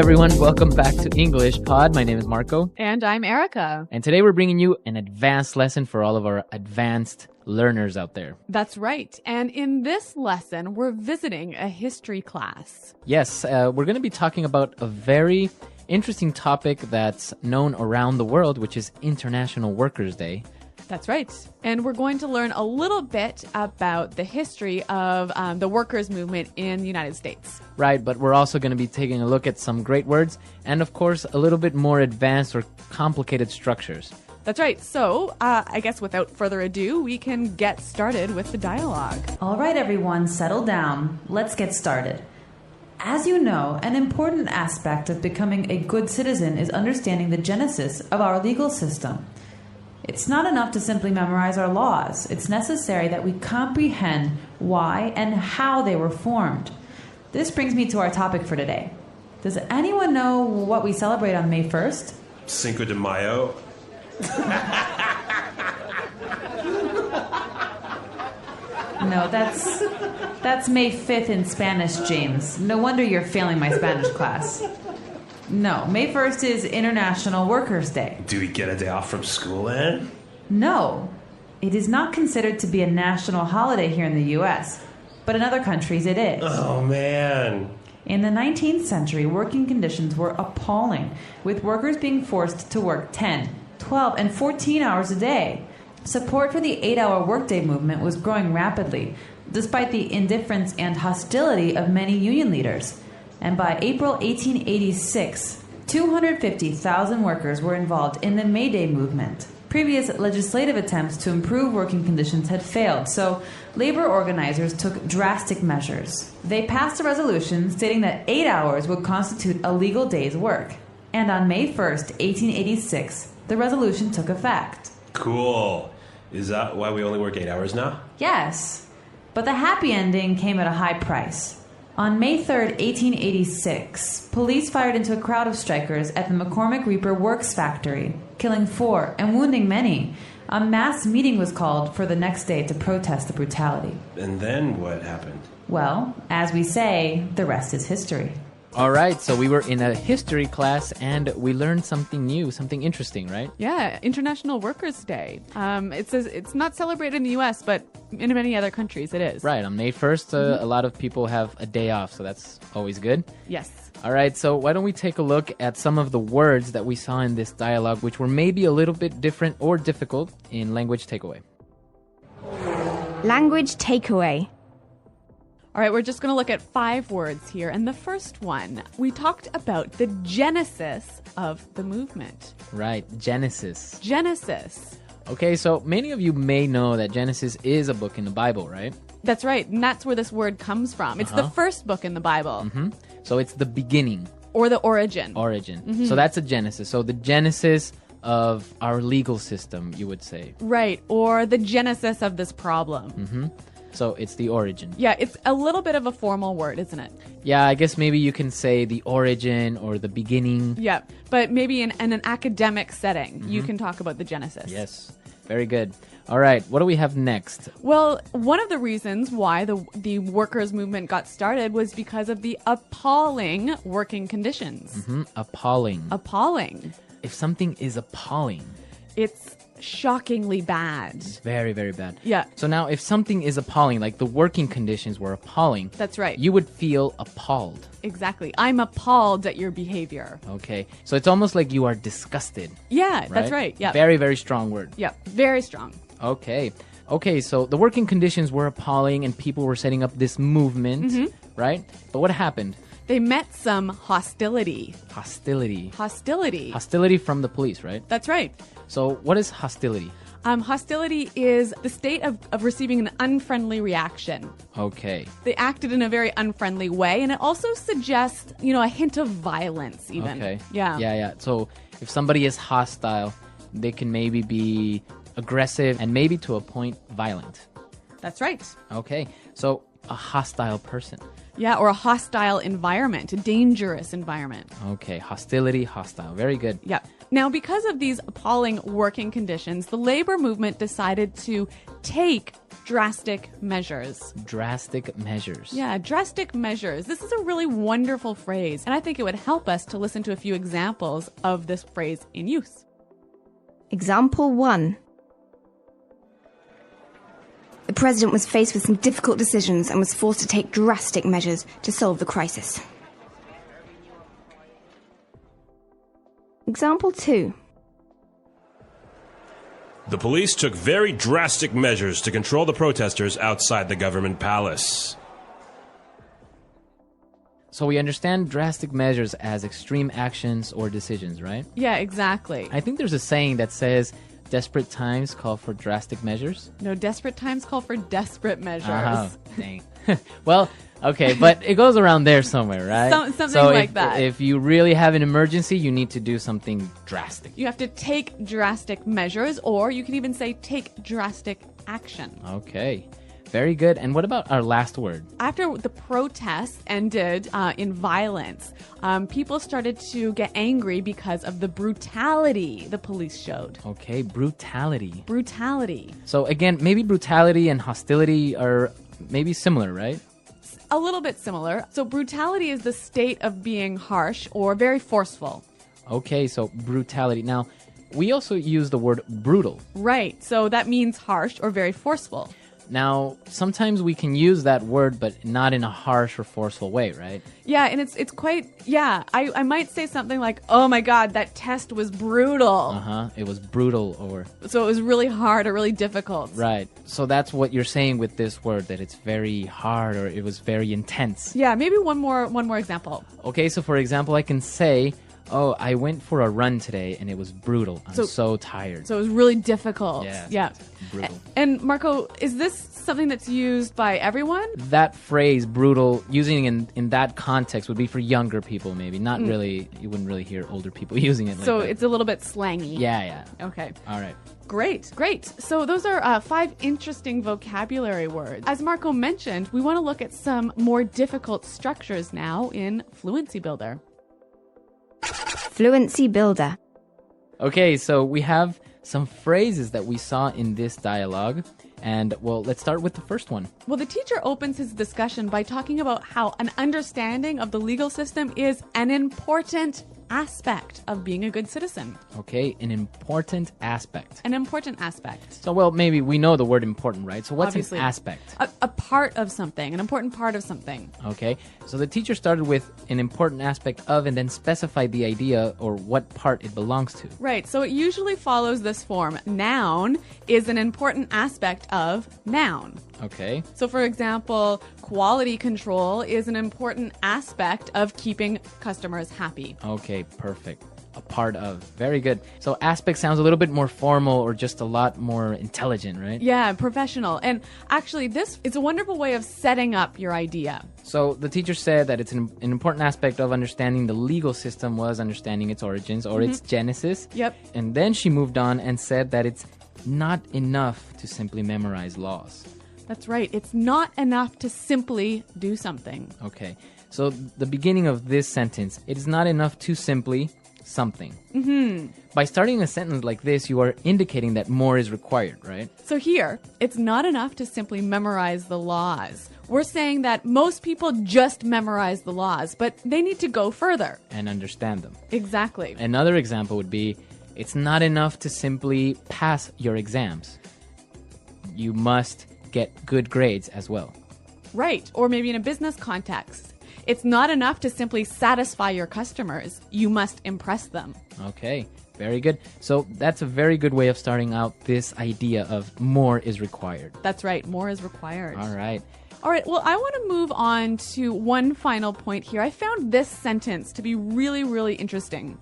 everyone. Welcome back to English Pod. My name is Marco. And I'm Erica. And today we're bringing you an advanced lesson for all of our advanced learners out there. That's right. And in this lesson, we're visiting a history class. Yes, we're going to be talking about a very interesting topic that's known around the world, which is International Workers' Day. That's right. And we're going to learn a little bit about the history of the workers' movement in the United States. Right, but we're also going to be taking a look at some great words and, of course, a little bit more advanced or complicated structures. That's right. So I guess without further ado, we can get started with the dialogue. All right, everyone, settle down. Let's get started. As you know, an important aspect of becoming a good citizen is understanding the genesis of our legal system. It's not enough to simply memorize our laws. It's necessary that we comprehend why and how they were formed. This brings me to our topic for today. Does anyone know what we celebrate on May 1st? Cinco de Mayo. No, that's May 5th in Spanish, James. No wonder you're failing my Spanish class. No, May 1st is International Workers' Day. Do we get a day off from school then? No, it is not considered to be a national holiday here in the U.S., but in other countries it is. Oh, man. In the 19th century, working conditions were appalling, with workers being forced to work 10, 12, and 14 hours a day. Support for the 8-hour workday movement was growing rapidly, despite the indifference and hostility of many union leaders. And by April 1886, 250,000 workers were involved in the May Day movement. Previous legislative attempts to improve working conditions had failed, so labor organizers took drastic measures. They passed a resolution stating that 8 hours would constitute a legal day's work. And on May 1st, 1886, the resolution took effect. Cool. Is that why we only work 8 hours now? Yes, but the happy ending came at a high price. On May 3rd, 1886, police fired into a crowd of strikers at the McCormick Reaper Works factory, killing 4 and wounding many. A mass meeting was called for the next day to protest the brutality. And then what happened? Well, as we say, the rest is history. All right, so we were in a history class and we learned something new, something interesting, right? Yeah, International Workers' Day. It says it's not celebrated in the U.S., but in many other countries it is. Right, on May 1st, a lot of people have a day off, so that's always good. Yes. All right, so why don't we take a look at some of the words that we saw in this dialogue, which were maybe a little bit different or difficult in language takeaway. Language takeaway. All right, we're just going to look at 5 words here. And the first one, we talked about the genesis of the movement. Right, Genesis. Genesis. Okay, so many of you may know that Genesis is a book in the Bible, right? That's right, and that's where this word comes from. It's the first book in the Bible. Mm-hmm. So it's the beginning. Or the origin. Origin. Mm-hmm. So that's a Genesis. So the genesis of our legal system, you would say. Right, or the genesis of this problem. Mm-hmm. So it's the origin. Yeah, it's a little bit of a formal word, isn't it? Yeah, I guess maybe you can say the origin or the beginning. Yeah, but maybe in an academic setting, you can talk about the genesis. Yes, very good. All right, what do we have next? Well, one of the reasons why the workers' movement got started was because of the appalling working conditions. Mm-hmm. Appalling. Appalling. If something is appalling, it's shockingly bad. it's very, very bad. Yeah. So now if something is appalling, like the working conditions were appalling, That's right. you would feel appalled. Exactly. I'm appalled at your behavior. Okay. So it's almost like you are disgusted. Yeah, that's right. Yeah. Very, very strong word. Yeah, very strong. Okay. Okay, so the working conditions were appalling and people were setting up this movement, right? But what happened? They met some hostility. Hostility. Hostility. Hostility from the police, right? That's right. So what is hostility? Hostility is the state of receiving an unfriendly reaction. Okay. They acted in a very unfriendly way, and it also suggests, a hint of violence even. Okay. Yeah. Yeah. So if somebody is hostile, they can maybe be aggressive and maybe to a point violent. That's right. Okay. So a hostile person. Yeah, or a hostile environment, a dangerous environment. Okay. Hostility, hostile. Very good. Yeah. Now, because of these appalling working conditions, the labor movement decided to take drastic measures. Drastic measures. Yeah, drastic measures. This is a really wonderful phrase, and I think it would help us to listen to a few examples of this phrase in use. Example 1. The president was faced with some difficult decisions and was forced to take drastic measures to solve the crisis. Example 2. The police took very drastic measures to control the protesters outside the government palace. So we understand drastic measures as extreme actions or decisions, right? Yeah, exactly. I think there's a saying that says desperate times call for drastic measures. No, desperate times call for desperate measures. Oh, dang. Well, okay, but it goes around there somewhere, right? Something so like that. If you really have an emergency, you need to do something drastic. You have to take drastic measures, or you can even say take drastic action. Okay, very good. And what about our last word? After the protests ended in violence, people started to get angry because of the brutality the police showed. Okay, brutality. Brutality. So again, maybe brutality and hostility are maybe similar, right? A little bit similar. So brutality is the state of being harsh or very forceful. Okay, so brutality. Now, we also use the word brutal. Right. So that means harsh or very forceful. Now, sometimes we can use that word, but not in a harsh or forceful way, right? Yeah, and it's quite, I might say something like, oh my God, that test was brutal. It was brutal or... So it was really hard or really difficult. Right. So that's what you're saying with this word, that it's very hard or it was very intense. Yeah, maybe one more example. Okay, so for example, I can say, oh, I went for a run today and it was brutal. I'm so tired. So it was really difficult. Yeah. Brutal. And Marco, is this something that's used by everyone? That phrase, brutal, using in that context would be for younger people maybe. Not really, you wouldn't really hear older people using it like so that. It's a little bit slangy. Yeah. Okay. All right. Great. So those are 5 interesting vocabulary words. As Marco mentioned, we want to look at some more difficult structures now in Fluency Builder. Fluency Builder. Okay, so we have some phrases that we saw in this dialogue. And, well, let's start with the first one. Well, the teacher opens his discussion by talking about how an understanding of the legal system is an important aspect of being a good citizen. Okay, an important aspect. An important aspect. So, well, maybe we know the word important, right? So what's Obviously. an aspect? A part of something, an important part of something. Okay, so the teacher started with an important aspect of and then specified the idea or what part it belongs to. Right, so it usually follows this form. Noun is an important aspect of noun. Okay. So, for example, quality control is an important aspect of keeping customers happy. Okay, perfect. A part of. Very good. So aspect sounds a little bit more formal or just a lot more intelligent, right? Yeah, professional. And actually, it's a wonderful way of setting up your idea. So the teacher said that it's an important aspect of understanding the legal system was understanding its origins or its genesis. Yep. And then she moved on and said that it's not enough to simply memorize laws. That's right. It's not enough to simply do something. Okay. So the beginning of this sentence, it is not enough to simply something. By starting a sentence like this, you are indicating that more is required, right? So here, it's not enough to simply memorize the laws. We're saying that most people just memorize the laws, but they need to go further. And understand them. Exactly. Another example would be, it's not enough to simply pass your exams. You must get good grades as well. Right. Or maybe in a business context. It's not enough to simply satisfy your customers. You must impress them. Okay, very good. So that's a very good way of starting out this idea of more is required. That's right. More is required. All right. All right. Well, I want to move on to one final point here. I found this sentence to be really, really interesting.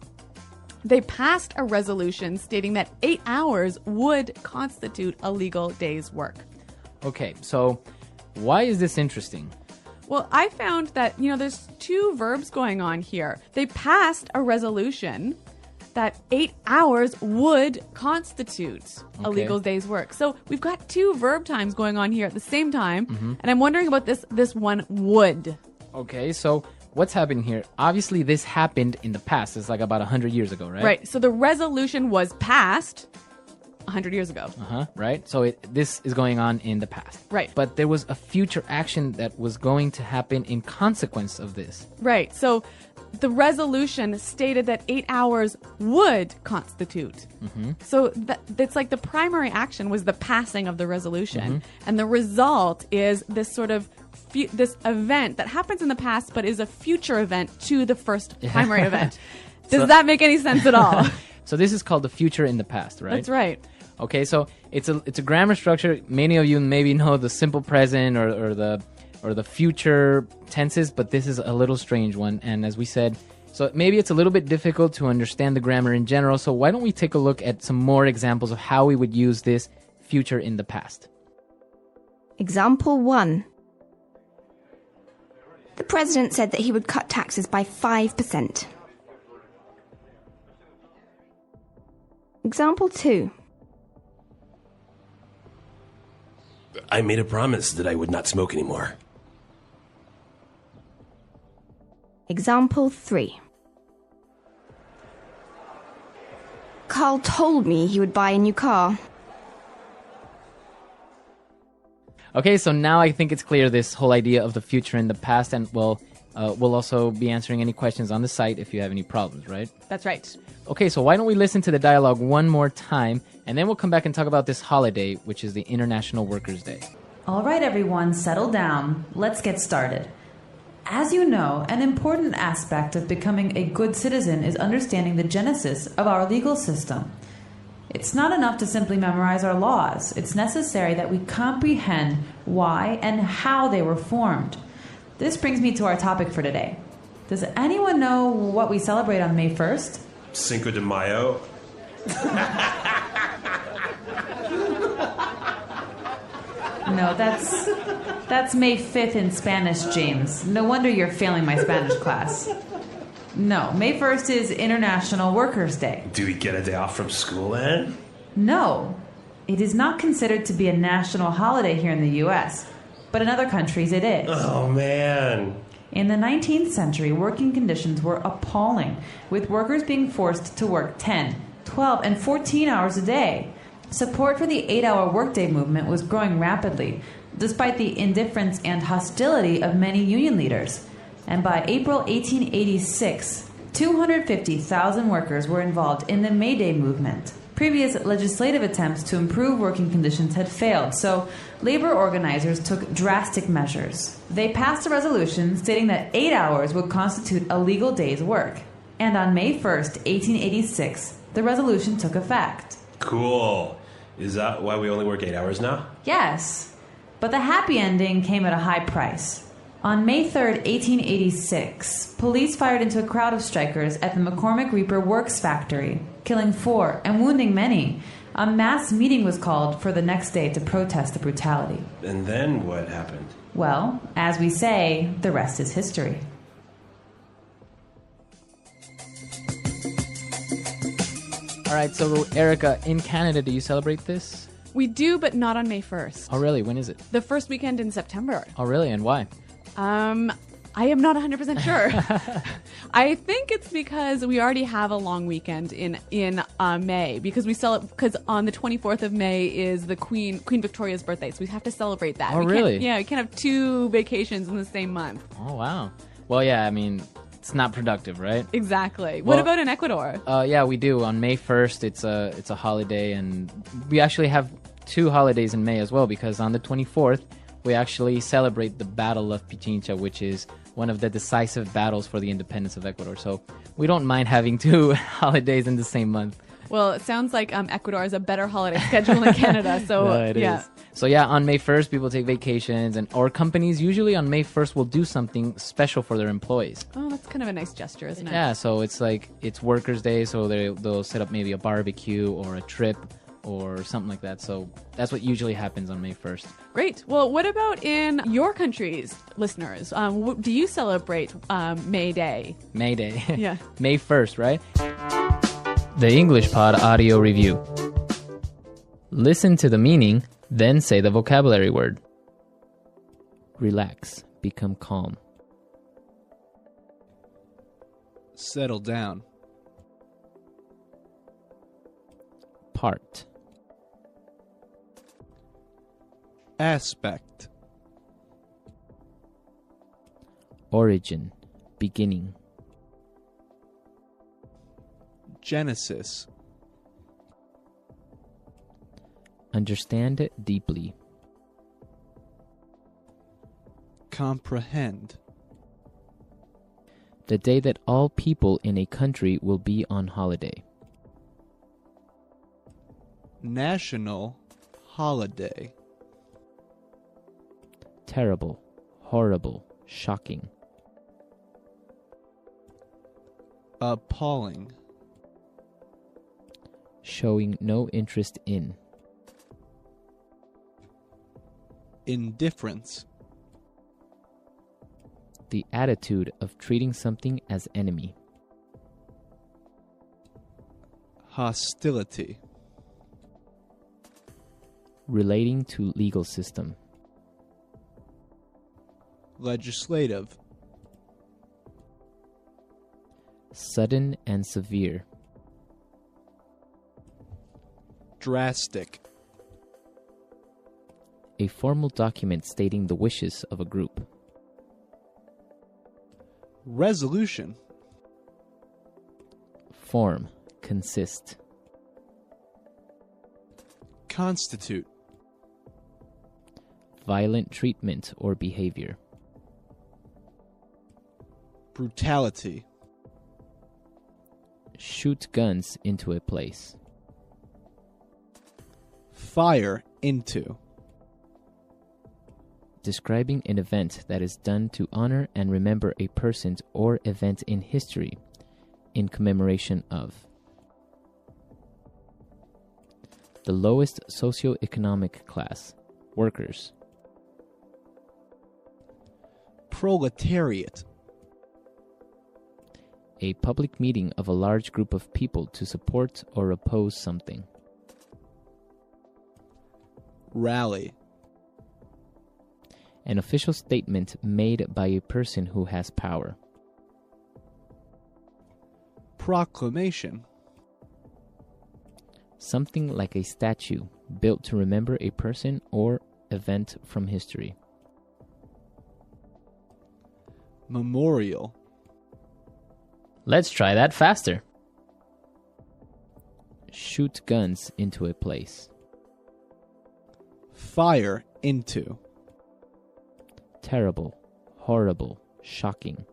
They passed a resolution stating that 8 hours would constitute a legal day's work. Okay, so why is this interesting? Well, I found that, there's 2 verbs going on here. They passed a resolution that 8 hours would constitute a legal day's work. So we've got 2 verb times going on here at the same time. And I'm wondering about this one would. Okay, so what's happening here? Obviously, this happened in the past. It's like about 100 years ago, right? Right. So the resolution was passed 100 years ago. Right? So this is going on in the past. Right. But there was a future action that was going to happen in consequence of this. Right. So the resolution stated that 8 hours would constitute. So it's like the primary action was the passing of the resolution. And the result is this sort of this event that happens in the past but is a future event to the first primary event. Does that make any sense at all? So this is called the future in the past, right? That's right. Okay, so it's a grammar structure. Many of you maybe know the simple present or the future tenses, but this is a little strange one. And as we said, so maybe it's a little bit difficult to understand the grammar in general. So why don't we take a look at some more examples of how we would use this future in the past? Example 1. The president said that he would cut taxes by 5%. Example 2. I made a promise that I would not smoke anymore. Example 3. Carl told me he would buy a new car. Okay, so now I think it's clear this whole idea of the future in the past, and we'll also be answering any questions on the site if you have any problems, right? That's right. Okay, so why don't we listen to the dialogue one more time, and then we'll come back and talk about this holiday, which is the International Workers' Day. All right, everyone, settle down. Let's get started. As you know, an important aspect of becoming a good citizen is understanding the genesis of our legal system. It's not enough to simply memorize our laws. It's necessary that we comprehend why and how they were formed. This brings me to our topic for today. Does anyone know what we celebrate on May 1st? Cinco de Mayo. No, that's May 5th in Spanish, James. No wonder you're failing my Spanish class. No, May 1st is International Workers' Day. Do we get a day off from school then? No, it is not considered to be a national holiday here in the U.S., but in other countries it is. Oh, man. In the 19th century, working conditions were appalling, with workers being forced to work 10, 12, and 14 hours a day. Support for the 8-hour workday movement was growing rapidly, despite the indifference and hostility of many union leaders. And by April 1886, 250,000 workers were involved in the May Day movement. Previous legislative attempts to improve working conditions had failed, so labor organizers took drastic measures. They passed a resolution stating that 8 hours would constitute a legal day's work. And on May 1st, 1886, the resolution took effect. Cool. Is that why we only work 8 hours now? Yes, but the happy ending came at a high price. On May 3rd, 1886, police fired into a crowd of strikers at the McCormick Reaper Works factory, killing 4 and wounding many. A mass meeting was called for the next day to protest the brutality. And then what happened? Well, as we say, the rest is history. All right, so Erica, in Canada, do you celebrate this? We do, but not on May 1st. Oh, really? When is it? The first weekend in September. Oh, really? And why? I am not 100% sure. I think it's because we already have a long weekend in May because because on the 24th of May is the Queen Victoria's birthday, so we have to celebrate that. Oh, really? We can't have 2 vacations in the same month. Oh, wow. Well, yeah, I mean, it's not productive, right? Exactly. Well, what about in Ecuador? Yeah, we do. On May 1st, it's a holiday, and we actually have 2 holidays in May as well, because on the 24th, we actually celebrate the Battle of Pichincha, which is one of the decisive battles for the independence of Ecuador. So we don't mind having 2 holidays in the same month. Well, it sounds like Ecuador has a better holiday schedule than Canada. So no, it is. So yeah, on May 1st, people take vacations, or companies usually on May 1st will do something special for their employees. Oh, that's kind of a nice gesture, isn't it? Yeah, so it's like it's Workers' Day, so they'll set up maybe a barbecue or a trip or something like that. So that's what usually happens on May 1st. Great. Well, what about in your country's listeners? Do you celebrate May Day? May Day. Yeah. May 1st, right? The English Pod Audio Review. Listen to the meaning, then say the vocabulary word. Relax. Become calm. Settle down. Part. Aspect. Origin. Beginning. Genesis. Understand deeply. Comprehend. The day that all people in a country will be on holiday. National holiday. Terrible. Horrible. Shocking. Appalling. Showing no interest in. Indifference. The attitude of treating something as enemy. Hostility. Relating to legal system. Legislative. Sudden and severe. Drastic. A formal document stating the wishes of a group. Resolution. Form. Consist. Constitute. Violent treatment or behavior. Brutality. Shoot guns into a place. Fire into. Describing an event that is done to honor and remember a person or event in history, in commemoration of. The lowest socioeconomic class, workers. Proletariat. A public meeting of a large group of people to support or oppose something. Rally. An official statement made by a person who has power. Proclamation. Something like a statue built to remember a person or event from history. Memorial. Let's try that faster. Shoot guns into a place. Fire into. Terrible, horrible, shocking.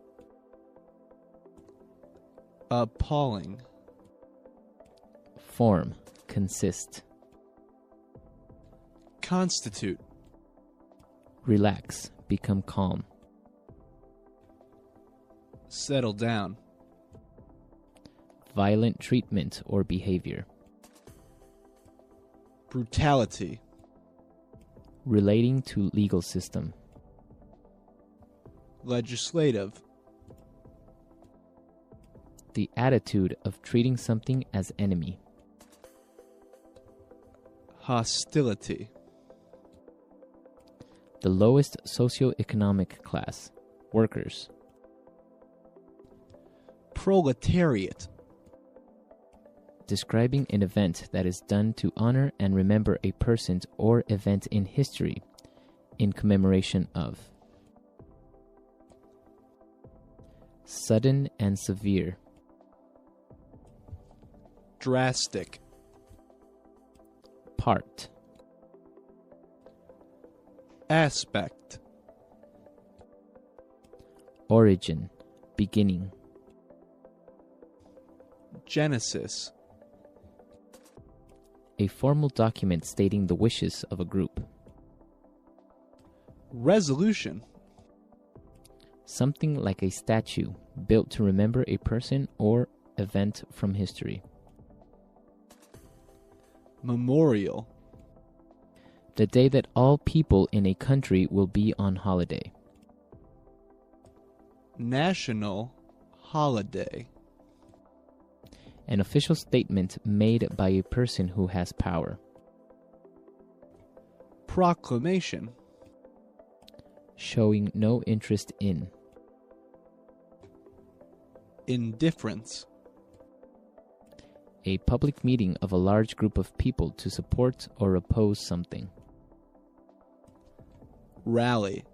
Appalling. Form. Consist. Constitute. Relax. Become calm. Settle down. Violent treatment or behavior. Brutality. Relating to legal system. Legislative. The attitude of treating something as enemy. Hostility. The lowest socioeconomic class, workers. Proletariat. Describing an event that is done to honor and remember a person or event in history, in commemoration of. Sudden and severe. Drastic. Part. Aspect. Origin. Beginning. Genesis. A formal document stating the wishes of a group. Resolution. Something like a statue built to remember a person or event from history. Memorial. The day that all people in a country will be on holiday. National holiday. An official statement made by a person who has power. Proclamation. Showing no interest in. Indifference. A public meeting of a large group of people to support or oppose something. Rally.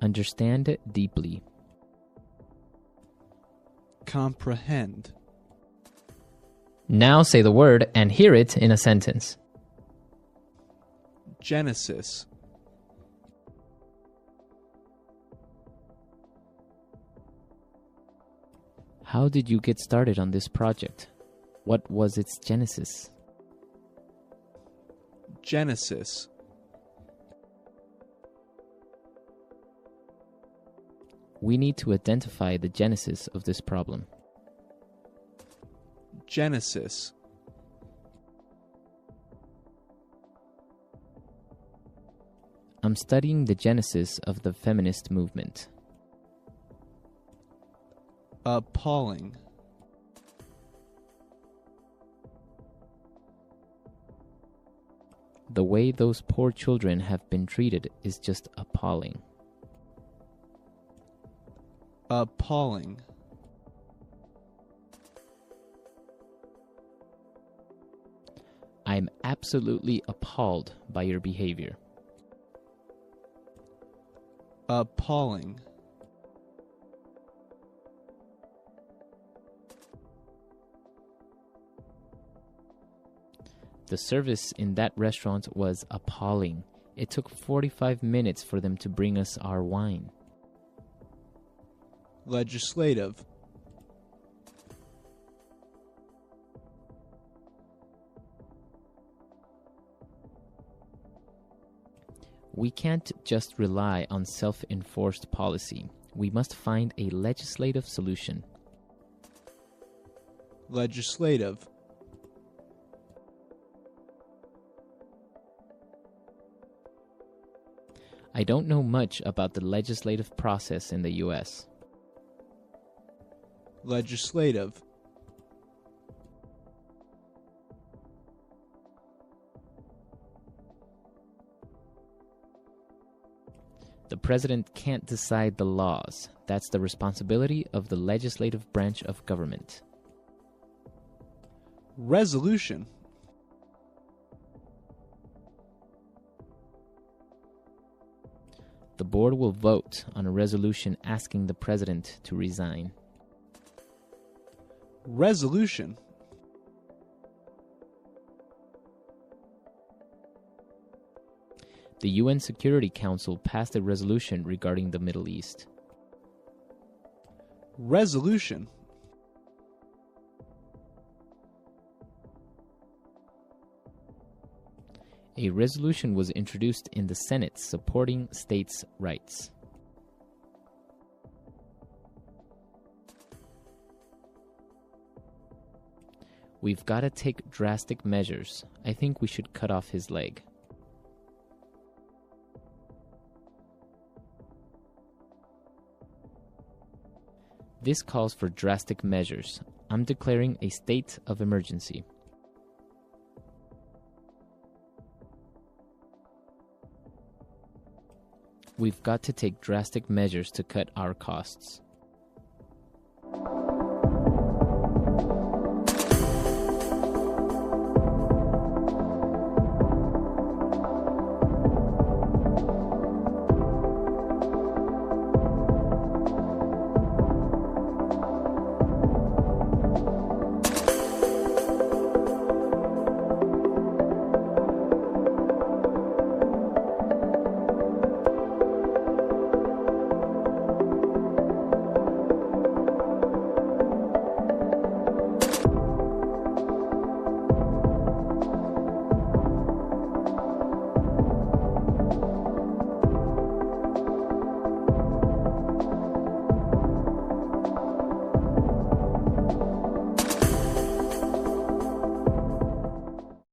Understand deeply. Comprehend. Now say the word and hear it in a sentence. Genesis. How did you get started on this project? What was its genesis? Genesis. We need to identify the genesis of this problem. Genesis. I'm studying the genesis of the feminist movement. Appalling. The way those poor children have been treated is just appalling. Appalling. I'm absolutely appalled by your behavior. Appalling. The service in that restaurant was appalling. It took 45 minutes for them to bring us our wine. Legislative. We can't just rely on self-enforced policy. We must find a legislative solution. Legislative. I don't know much about the legislative process in the U.S. Legislative. The president can't decide the laws. That's the responsibility of the legislative branch of government. Resolution. The board will vote on a resolution asking the president to resign. Resolution. The UN Security Council passed a resolution regarding the Middle East. Resolution. A resolution was introduced in the Senate supporting states' rights. We've got to take drastic measures. I think we should cut off his leg. This calls for drastic measures. I'm declaring a state of emergency. We've got to take drastic measures to cut our costs.